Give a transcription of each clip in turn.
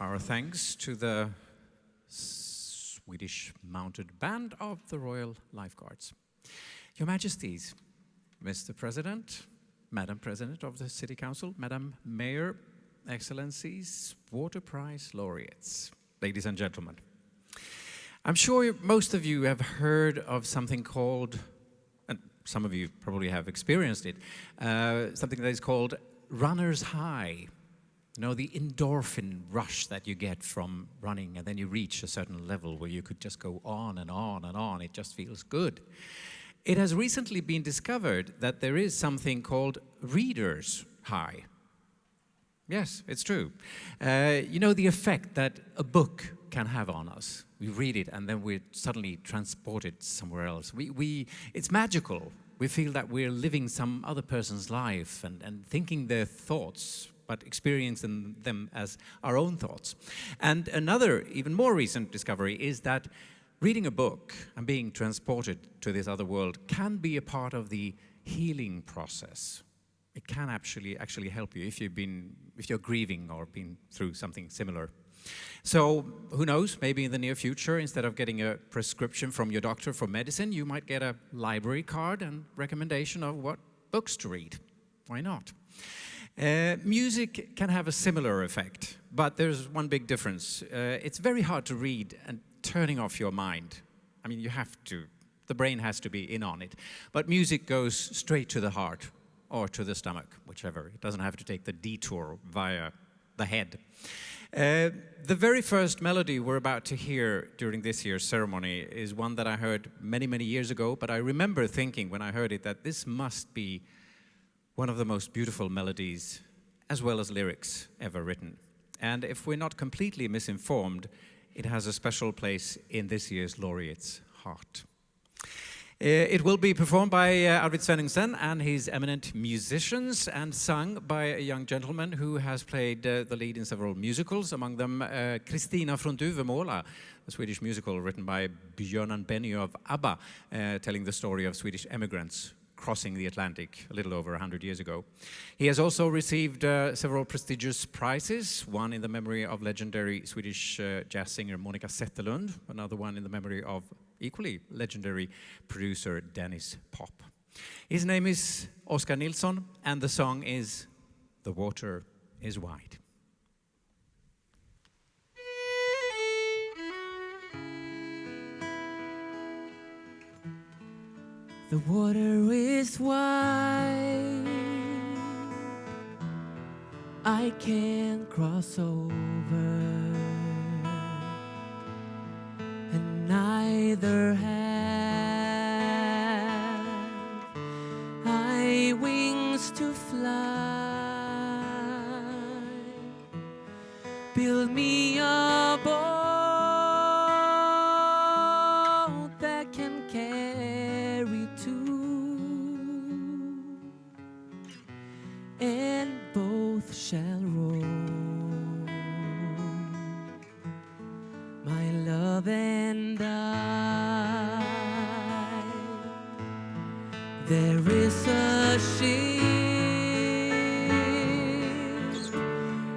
Our thanks to the Swedish Mounted Band of the Royal Lifeguards. Your Majesties, Mr. President, Madam President of the City Council, Madam Mayor, Excellencies, Water Prize laureates, ladies and gentlemen. I'm sure most of you have heard of something called, and some of you probably have experienced it, something that is called runner's high. You know, the endorphin rush that you get from running, and then you reach a certain level where you could just go on and on and on. It just feels good. It has recently been discovered that there is something called reader's high. Yes, it's true. You know the effect that a book can have on us. We read it and then we're suddenly transported somewhere else. It's magical. We feel that we're living some other person's life and thinking their thoughts, but experiencing them as our own thoughts. And another, even more recent discovery is that reading a book and being transported to this other world can be a part of the healing process. It can actually help you if you're grieving or been through something similar. So who knows, maybe in the near future, instead of getting a prescription from your doctor for medicine, you might get a library card and recommendation of what books to read. Why not? Music can have a similar effect, but there's one big difference. It's very hard to read and turning off your mind. I mean, you have to. The brain has to be in on it. But music goes straight to the heart or to the stomach, whichever. It doesn't have to take the detour via the head. The very first melody we're about to hear during this year's ceremony is one that I heard many, many years ago, but I remember thinking when I heard it that this must be one of the most beautiful melodies as well as lyrics ever written. And if we're not completely misinformed, it has a special place in this year's Laureate's heart. It will be performed by Arvid Svenningsen and his eminent musicians and sung by a young gentleman who has played the lead in several musicals, among them Kristina från Duvemåla, a Swedish musical written by Björn and Benny of ABBA, telling the story of Swedish emigrants crossing the Atlantic a little over 100 years ago. He has also received several prestigious prizes, one in the memory of legendary Swedish jazz singer Monica Zetterlund, another one in the memory of equally legendary producer Dennis Pop. His name is Oskar Nilsson, and the song is The Water is Wide. The water is wide, I can't cross over, and neither have I wings to fly. Build me a boat that can carry two, and both shall row, my love and I. There is a ship,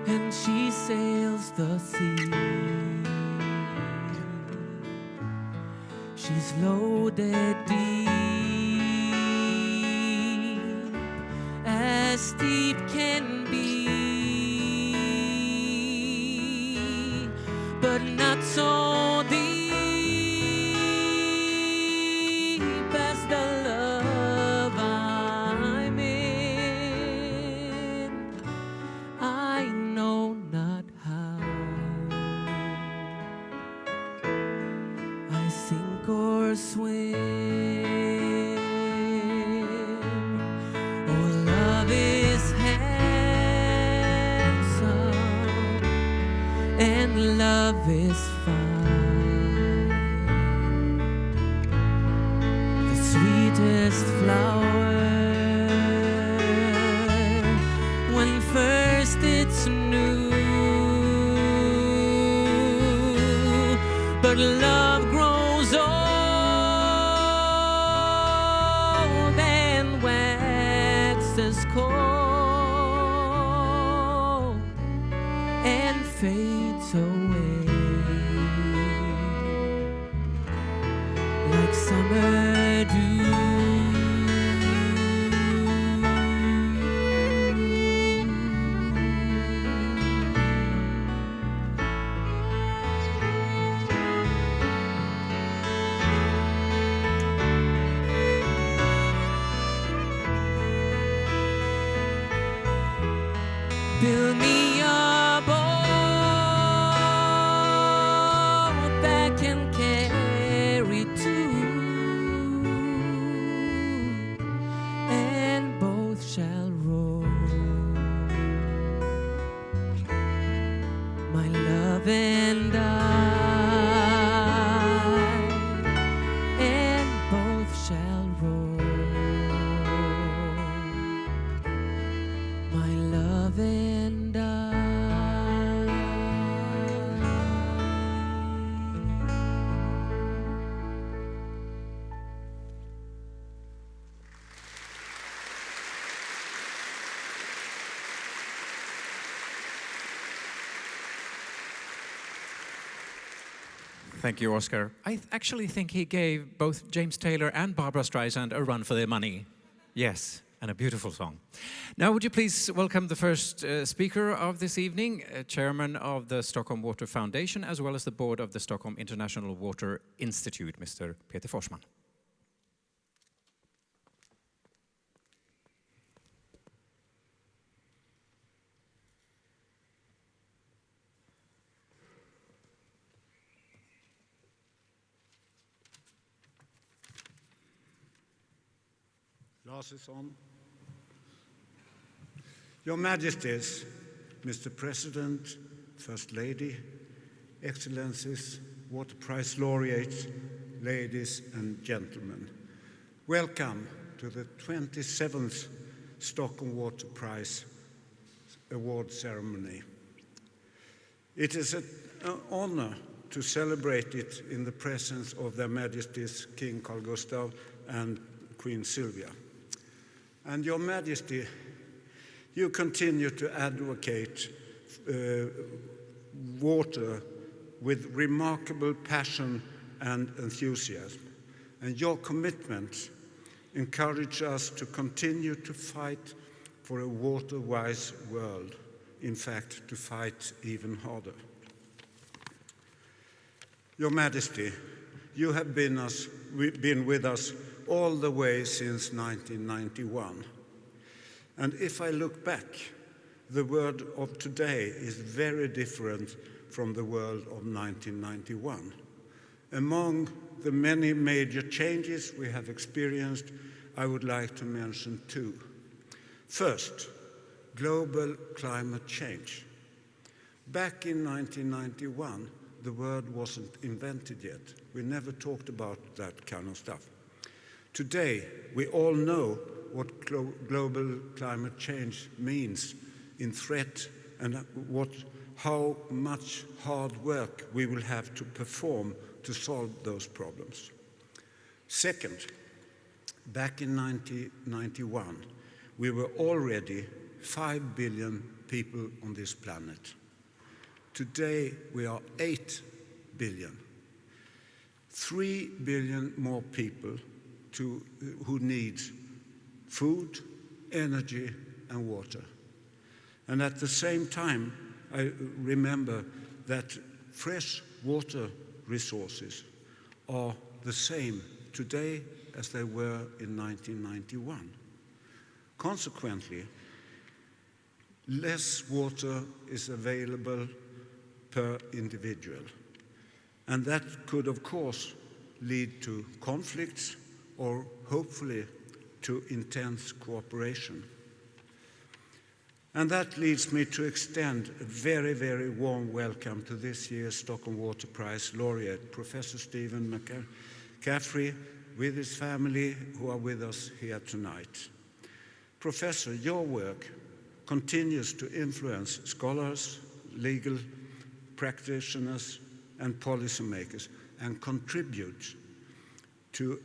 and she sails the sea. She's loaded deep, as deep can be, but not so deep as the love I'm in. I know not how I sink or swim. Oh, love is handsome, and love is fine. The sweetest flower, when first it's new, but love grows old and waxes cold and fades Build me a boat that can carry two, and both shall row. My love and I, and both shall row. My love and I. Thank you, Oscar. I actually think he gave both James Taylor and Barbra Streisand a run for their money. Yes, and a beautiful song. Now, would you please welcome the first speaker of this evening, chairman of the Stockholm Water Foundation, as well as the board of the Stockholm International Water Institute, Mr. Peter Forsman. Glasses on. Your Majesties, Mr. President, First Lady, Excellencies, Water Prize laureates, ladies and gentlemen, welcome to the 27th Stockholm Water Prize award ceremony. It is an honor to celebrate it in the presence of Their Majesties King Carl Gustaf and Queen Sylvia. And Your Majesty, you continue to advocate water with remarkable passion and enthusiasm. And your commitment encourages us to continue to fight for a water-wise world. In fact, to fight even harder. Your Majesty, you have been with us all the way since 1991. And if I look back, the world of today is very different from the world of 1991. Among the many major changes we have experienced, I would like to mention two. First, global climate change. Back in 1991, the word wasn't invented yet. We never talked about that kind of stuff. Today, we all know what global climate change means in threat and how much hard work we will have to perform to solve those problems. Second, back in 1991, we were already 5 billion people on this planet. Today, we are 8 billion. 3 billion more people who need food, energy, and water. And at the same time, I remember that fresh water resources are the same today as they were in 1991. Consequently, less water is available per individual. And that could, of course, lead to conflicts or hopefully to intense cooperation. And that leads me to extend a very, very warm welcome to this year's Stockholm Water Prize laureate, Professor Stephen McCaffrey, with his family who are with us here tonight. Professor, your work continues to influence scholars, legal practitioners, and policymakers, and contribute to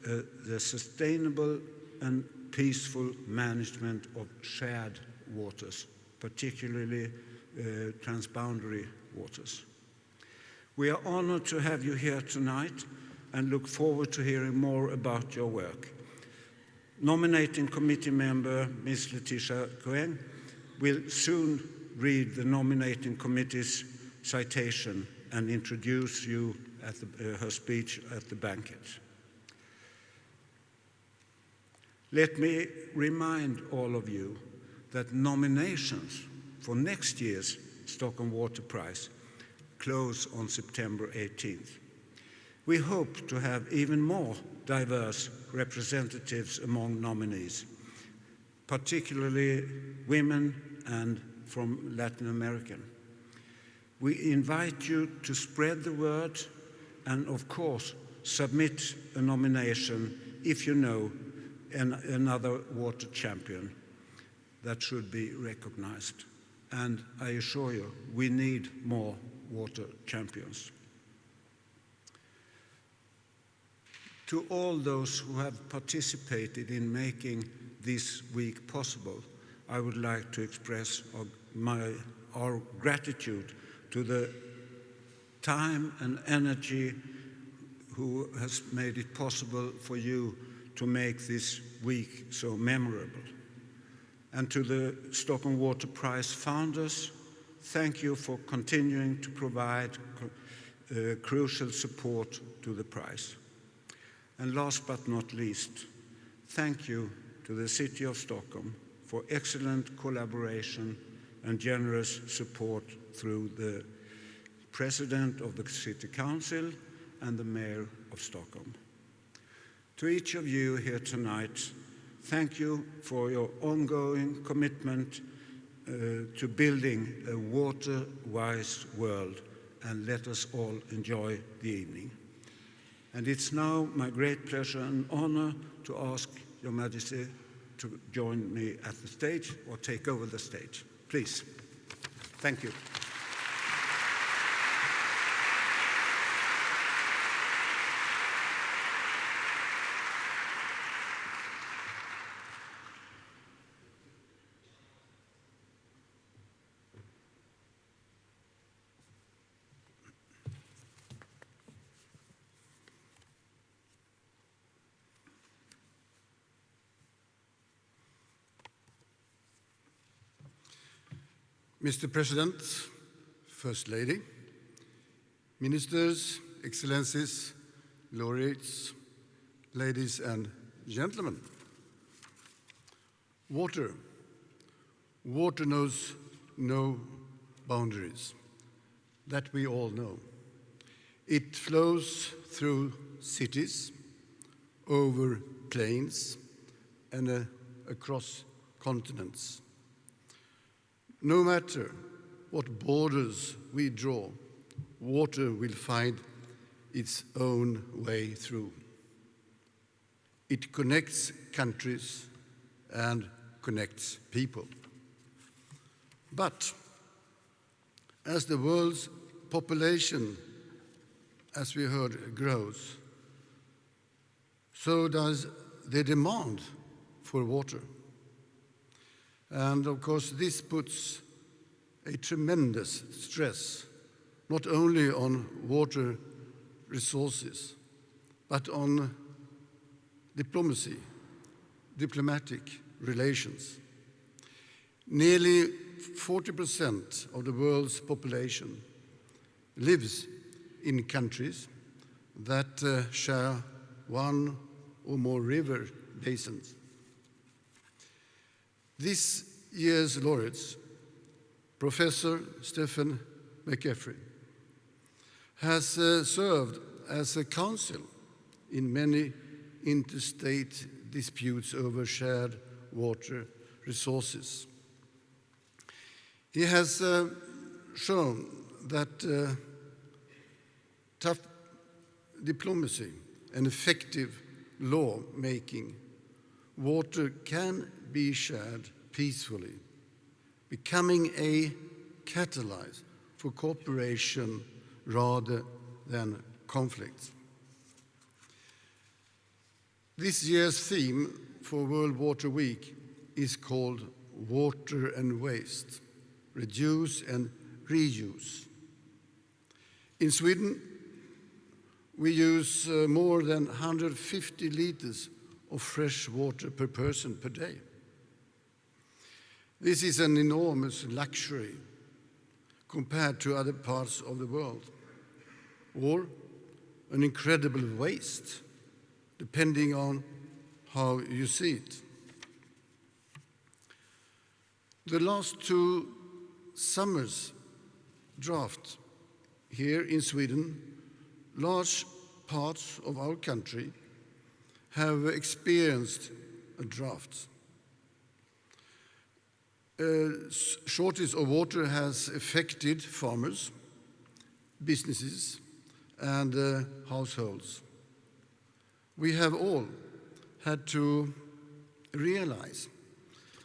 the sustainable and peaceful management of shared waters, particularly transboundary waters. We are honored to have you here tonight and look forward to hearing more about your work. Nominating committee member Ms. Letitia Cohen will soon read the nominating committee's citation and introduce you at her speech at the banquet. Let me remind all of you that nominations for next year's Stockholm Water Prize close on September 18th. We hope to have even more diverse representatives among nominees, particularly women and from Latin America. We invite you to spread the word and, of course, submit a nomination if you know another water champion that should be recognized. And I assure you, we need more water champions. To all those who have participated in making this week possible, I would like to express our gratitude to the time and energy who has made it possible for you to make this week so memorable. And to the Stockholm Water Prize founders, thank you for continuing to provide crucial support to the prize. And last but not least, thank you to the City of Stockholm for excellent collaboration and generous support through the President of the City Council and the Mayor of Stockholm. To each of you here tonight, thank you for your ongoing commitment to building a water-wise world, and let us all enjoy the evening. And it's now my great pleasure and honor to ask Your Majesty to join me at the stage or take over the stage. Please. Thank you. Mr. President, First Lady, Ministers, Excellencies, Laureates, ladies and gentlemen. Water. Water knows no boundaries. That we all know. It flows through cities, over plains, and across continents. No matter what borders we draw, water will find its own way through. It connects countries and connects people. But as the world's population, as we heard, grows, so does the demand for water. And of course, this puts a tremendous stress, not only on water resources, but on diplomacy, diplomatic relations. Nearly 40% of the world's population lives in countries that share one or more river basins. This year's laureates, Professor Stephen McCaffrey, has served as a counsel in many interstate disputes over shared water resources. He has shown that tough diplomacy and effective law-making, water can be shared peacefully, becoming a catalyst for cooperation rather than conflict. This year's theme for World Water Week is called Water and Waste, Reduce and Reuse. In Sweden, we use more than 150 liters of fresh water per person per day. This is an enormous luxury compared to other parts of the world, or an incredible waste, depending on how you see it. The last 2 summer's drought here in Sweden, large parts of our country have experienced a drought. Shortage of water has affected farmers, businesses, and households. We have all had to realize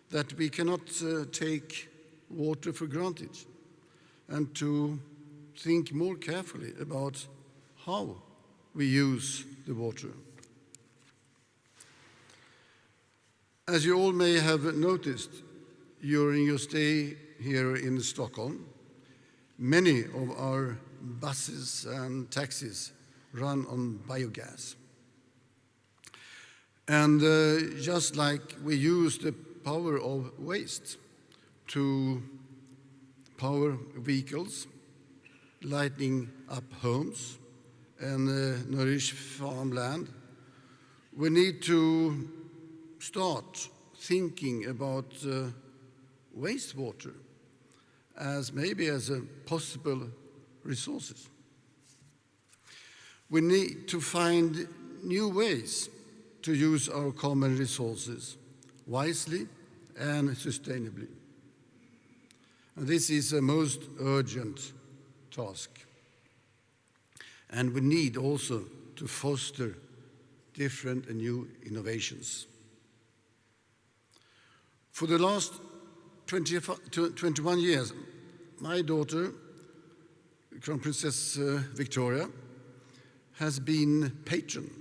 that we cannot take water for granted and to think more carefully about how we use the water. As you all may have noticed during your stay here in Stockholm, many of our buses and taxis run on biogas. And just like we use the power of waste to power vehicles, lighting up homes, and nourish farmland, we need to start thinking about wastewater as maybe as a possible resources. We need to find new ways to use our common resources wisely and sustainably. And this is a most urgent task. And we need also to foster different and new innovations. For the last 21 years, my daughter, Crown Princess Victoria, has been patron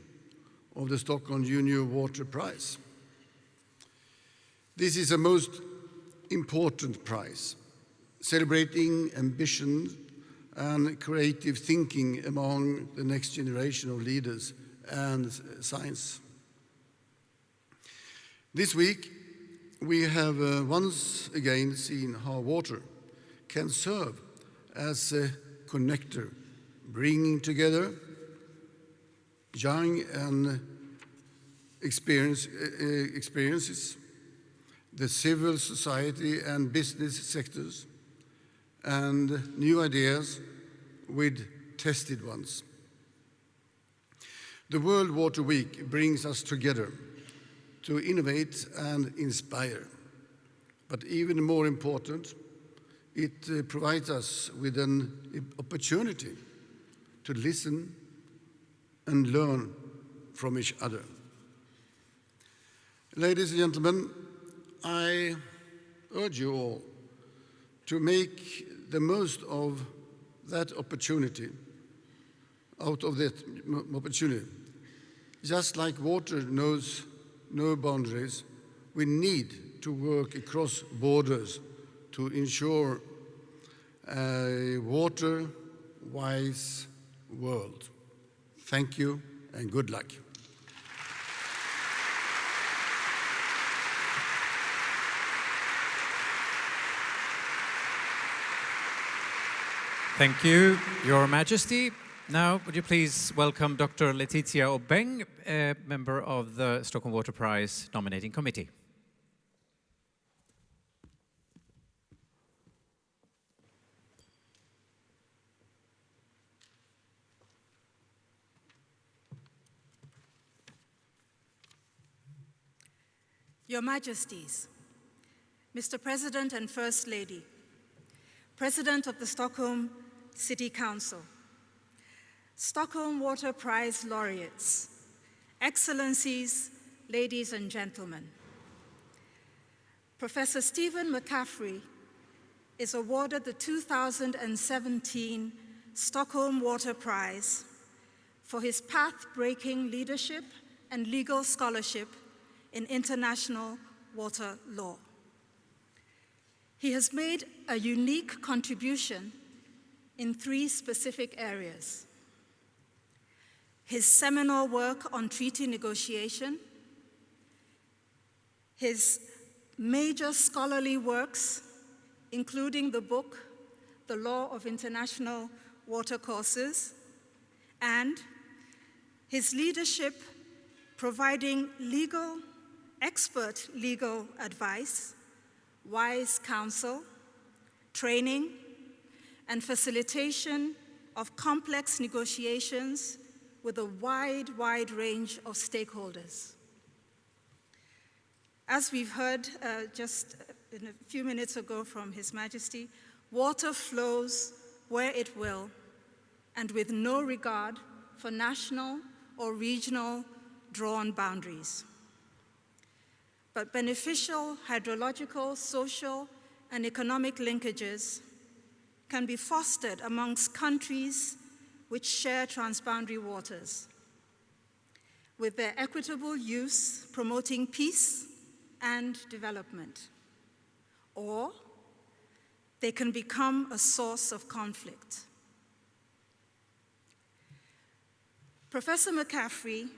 of the Stockholm Junior Water Prize. This is a most important prize, celebrating ambition and creative thinking among the next generation of leaders and science. This week, we have once again seen how water can serve as a connector, bringing together young and experiences, the civil society and business sectors, and new ideas with tested ones. The World Water Week brings us together to innovate and inspire. But even more important, it provides us with an opportunity to listen and learn from each other. Ladies and gentlemen, I urge you all to make the most of that opportunity, Just like water knows no boundaries, we need to work across borders to ensure a water-wise world. Thank you and good luck. Thank you, Your Majesty. Now, would you please welcome Dr. Letizia Obeng, a member of the Stockholm Water Prize nominating committee. Your Majesties, Mr. President and First Lady, President of the Stockholm City Council, Stockholm Water Prize laureates, Excellencies, ladies and gentlemen. Professor Stephen McCaffrey is awarded the 2017 Stockholm Water Prize for his path-breaking leadership and legal scholarship in international water law. He has made a unique contribution in 3 specific areas: his seminal work on treaty negotiation, his major scholarly works, including the book, The Law of International Water Courses, and his leadership providing expert legal advice, wise counsel, training, and facilitation of complex negotiations with a wide range of stakeholders. As we've heard just a few minutes ago from His Majesty, water flows where it will and with no regard for national or regional drawn boundaries. But beneficial hydrological, social, and economic linkages can be fostered amongst countries which share transboundary waters, with their equitable use promoting peace and development. Or they can become a source of conflict. Professor McCaffrey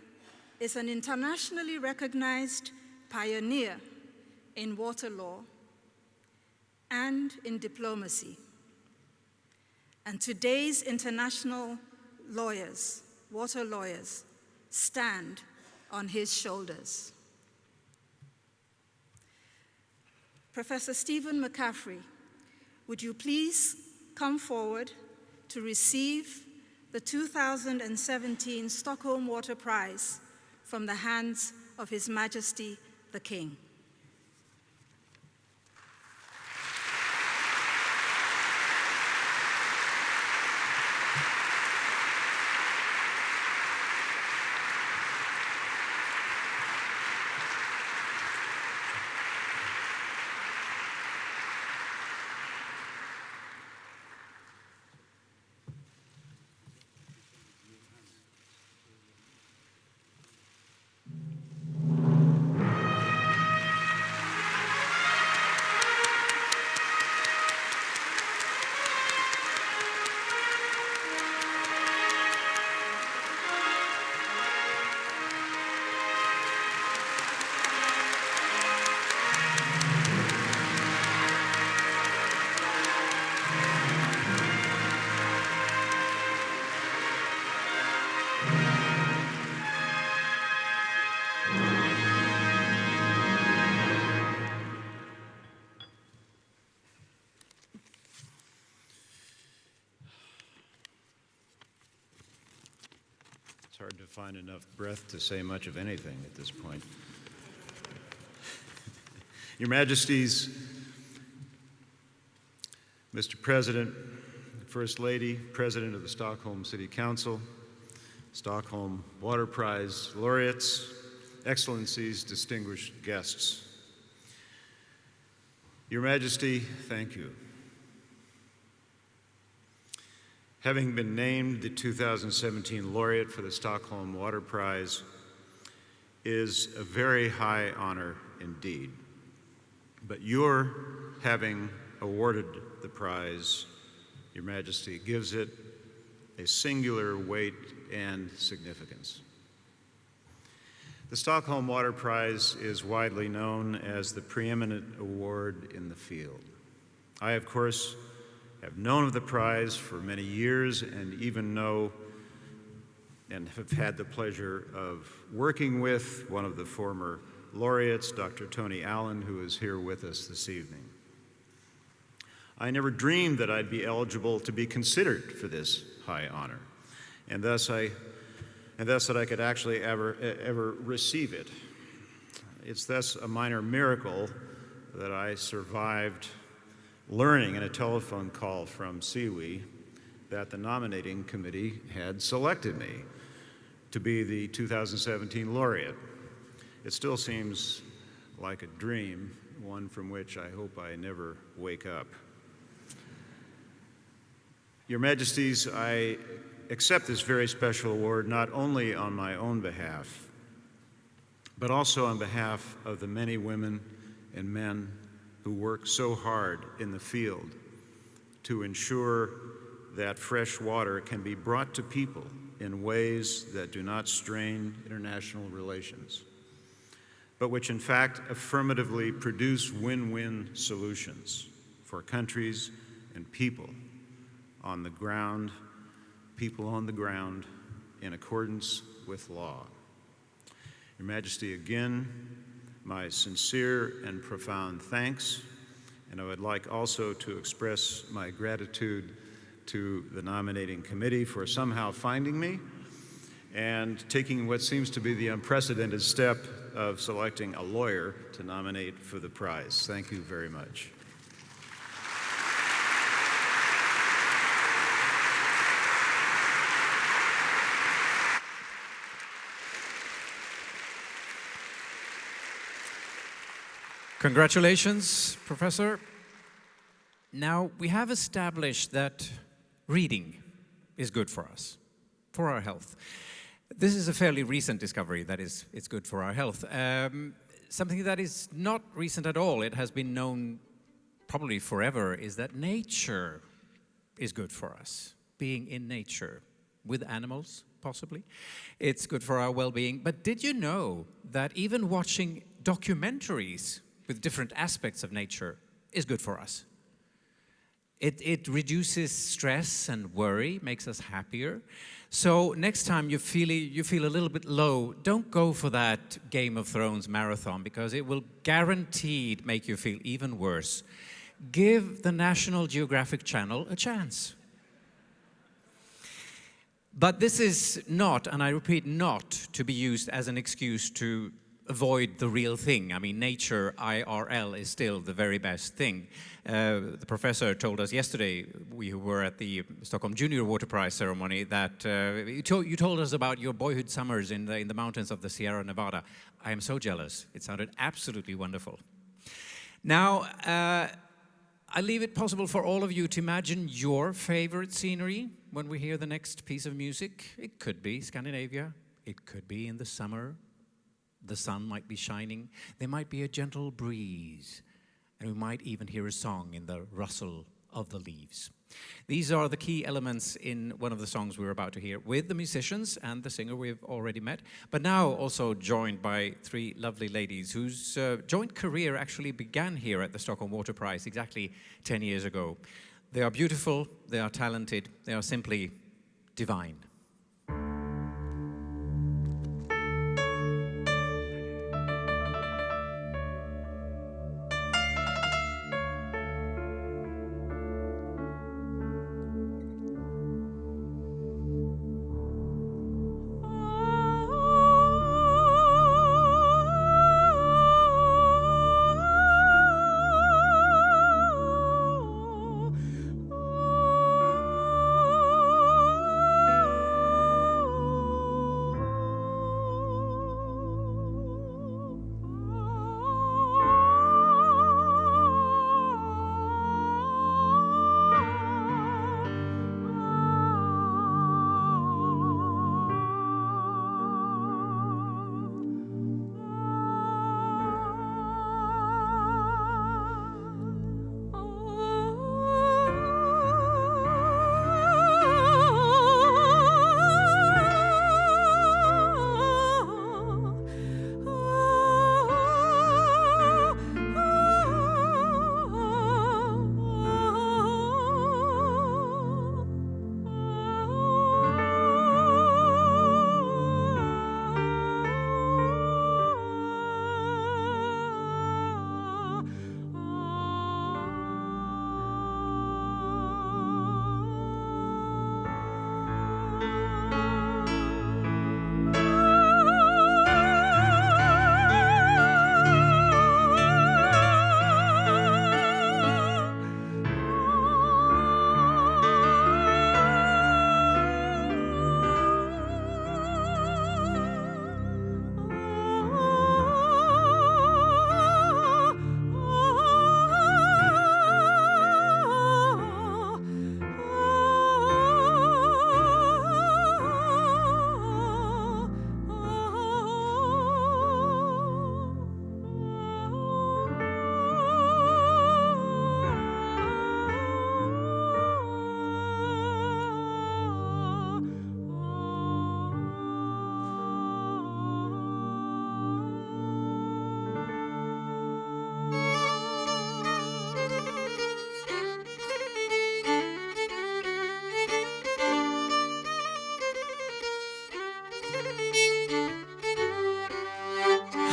is an internationally recognized pioneer in water law and in diplomacy. And today's international lawyers, water lawyers, stand on his shoulders. Professor Stephen McCaffrey, would you please come forward to receive the 2017 Stockholm Water Prize from the hands of His Majesty the King. It's hard to find enough breath to say much of anything at this point. Your Majesties, Mr. President, First Lady, President of the Stockholm City Council, Stockholm Water Prize laureates, Excellencies, distinguished guests. Your Majesty, thank you. Having been named the 2017 laureate for the Stockholm Water Prize is a very high honor indeed. But your having awarded the prize, Your Majesty, gives it a singular weight and significance. The Stockholm Water Prize is widely known as the preeminent award in the field. I, of course, have known of the prize for many years and even know and have had the pleasure of working with one of the former laureates, Dr. Tony Allen, who is here with us this evening. I never dreamed that I'd be eligible to be considered for this high honor, and thus that I could actually ever receive it. It's thus a minor miracle that I survived learning in a telephone call from SIWI that the nominating committee had selected me to be the 2017 laureate. It still seems like a dream, one from which I hope I never wake up. Your Majesties, I accept this very special award not only on my own behalf, but also on behalf of the many women and men who work so hard in the field to ensure that fresh water can be brought to people in ways that do not strain international relations, but which in fact affirmatively produce win-win solutions for countries and people on the ground in accordance with law. Your Majesty, again, my sincere and profound thanks, And I would like also to express my gratitude to the nominating committee for somehow finding me and taking what seems to be the unprecedented step of selecting a lawyer to nominate for the prize. Thank you very much. Congratulations, Professor. Now, we have established that reading is good for us, for our health. This is a fairly recent discovery that it's good for our health. Something that is not recent at all, it has been known probably forever, is that nature is good for us. Being in nature, with animals, possibly. It's good for our well-being. But did you know that even watching documentaries with different aspects of nature is good for us? It reduces stress and worry, makes us happier. So next time you feel a little bit low, don't go for that Game of Thrones marathon, because it will guaranteed make you feel even worse. Give the National Geographic Channel a chance. But this is not, and I repeat, not to be used as an excuse to avoid the real thing. I mean, nature, IRL, is still the very best thing. The professor told us yesterday, we who were at the Stockholm Junior Water Prize ceremony, that you told us about your boyhood summers in the mountains of the Sierra Nevada. I am so jealous. It sounded absolutely wonderful. Now, I leave it possible for all of you to imagine your favorite scenery when we hear the next piece of music. It could be Scandinavia. It could be in the summer. The sun might be shining. There might be a gentle breeze. And we might even hear a song in the rustle of the leaves. These are the key elements in one of the songs we're about to hear, with the musicians and the singer we've already met, but now also joined by three lovely ladies whose joint career actually began here at the Stockholm Water Prize exactly 10 years ago. They are beautiful, they are talented, they are simply divine.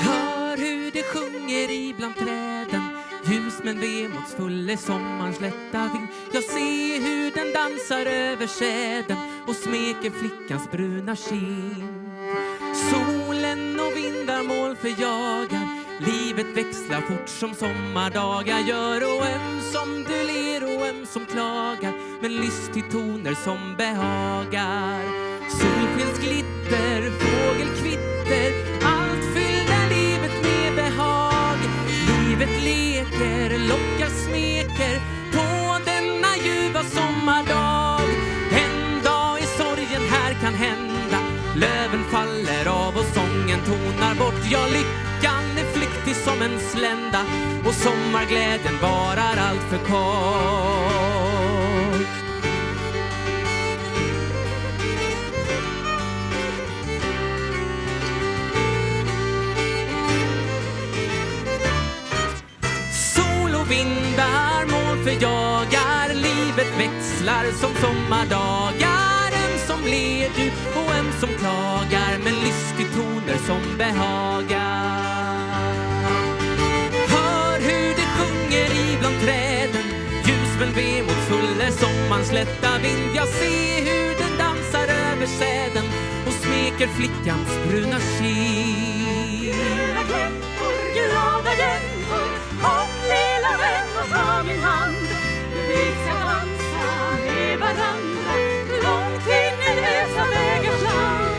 Hör hur det sjunger ibland träden. Ljus men vemodsfull är sommarns lätta vind. Jag ser hur den dansar över säden och smeker flickans bruna kind. Solen och vindar mål förjagar. Livet växlar fort som sommardagar gör. Och som du ler och som klagar. Men lystig toner som behagar. Solskensglitter, fågelkvitter. Allt fyller livet med behag. Livet leker, lockar, smeker på denna ljuva sommardag. En dag i sorgen här kan hända. Löven faller av och sången tonar bort. Ja, lyckan är flyktig som en slända och sommarglädjen varar allt för kort. Sol och vindar, moln förjagar. Livet växlar som sommardagar. Som ler du och som klagar. Men lystig toner som behagar. Hör hur det sjunger ibland träden. Ljus men vemodsfull är sommarns lätta vind. Jag ser hur den dansar över säden och smeker flickans bruna kind. Gröna kläppor, glada jäntor, kom lilla vän och ta min hand. Vi ska dansa med varandra långt in i lösa vägars land.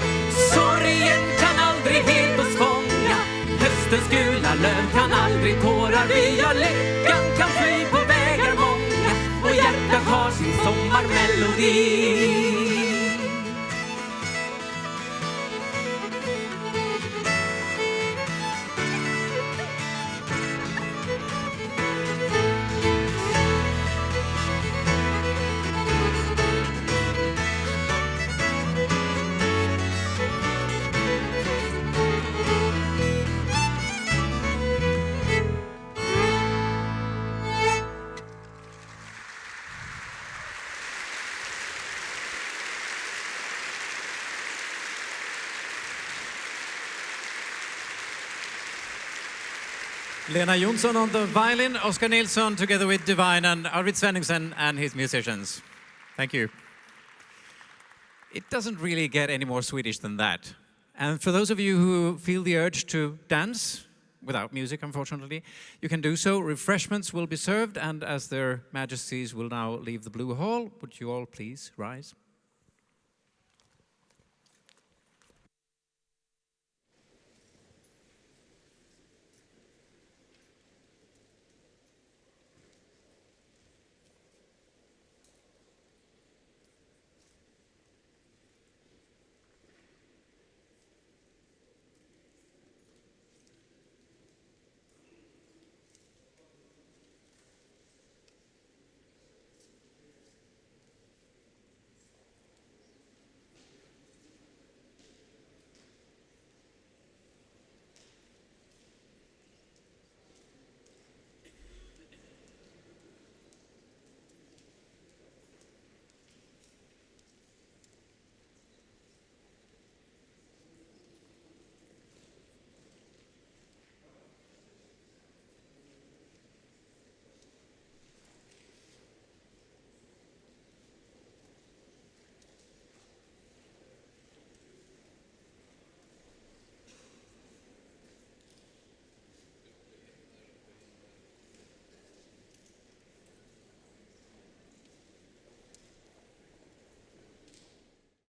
Sorgen kan aldrig helt oss fånga. Höstens gula löv kan aldrig tårar bya. Lyckan kan fly på vägar många och hjärtat har sin sommarmelodi. Lena Jonsson on the violin, Oskar Nilsson together with Divine and Arvid Svenningsen and his musicians. Thank you. It doesn't really get any more Swedish than that. And for those of you who feel the urge to dance, without music unfortunately, you can do so. Refreshments will be served, and as their majesties will now leave the Blue Hall, would you all please rise?